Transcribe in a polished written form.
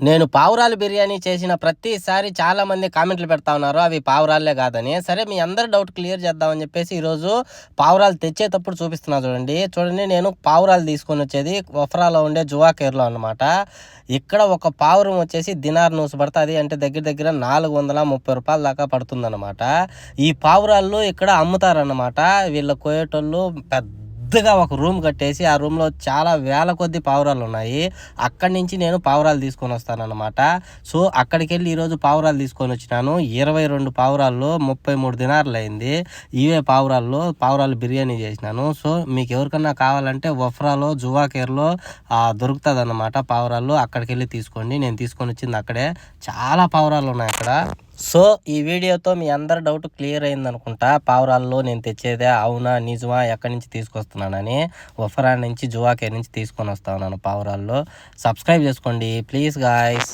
నేను పావురాలు బిర్యానీ చేసిన ప్రతిసారి చాలామంది కామెంట్లు పెడతా ఉన్నారు అవి పావురాలే కాదని. సరే మీ అందరి డౌట్ క్లియర్ చేద్దామని చెప్పేసి ఈరోజు పావురాలు తెచ్చేటప్పుడు చూపిస్తున్నా చూడండి. నేను పావురాలు తీసుకొని వచ్చేది వఫ్రాలో ఉండే జువా కేర్లో అనమాట. ఇక్కడ ఒక పావురం వచ్చేసి దినార్ నూసు పడుతుంది, అంటే దగ్గర దగ్గర 430 రూపాయల దాకా పడుతుందన్నమాట. ఈ పావురాళ్ళు ఇక్కడ అమ్ముతారన్నమాట. వీళ్ళ కోయేటోళ్ళు పెద్దగా ఒక రూమ్ కట్టేసి ఆ రూమ్లో చాలా వేల కొద్ది పావురాలు ఉన్నాయి. అక్కడి నుంచి నేను పావురాలు తీసుకొని వస్తానన్నమాట. సో అక్కడికి వెళ్ళి ఈరోజు పావురాలు తీసుకొని వచ్చినాను. 22 పావురాల్లో 33 దినార్లు అయింది. ఇవే పావురాలు బిర్యానీ చేసినాను. సో మీకు ఎవరికన్నా కావాలంటే వఫ్రాలో జువా కేర్లో దొరుకుతుంది అన్నమాట పావురాలు. అక్కడికి వెళ్ళి తీసుకోండి. నేను తీసుకొని వచ్చింది అక్కడే. చాలా పావురాలు ఉన్నాయి అక్కడ. సో ఈ వీడియోతో మీ అందరి డౌట్ క్లియర్ అయింది అనుకుంటా. పావురాల్లో నేను తెచ్చేదే అవునా నిజమా, ఎక్కడి నుంచి తీసుకొస్తున్నానని. వఫ్రా నుంచి జువా కేర్ నుంచి తీసుకొని వస్తా ఉన్నాను పావురాల్లో. సబ్స్క్రైబ్ చేసుకోండి ప్లీజ్ గాయ్స్.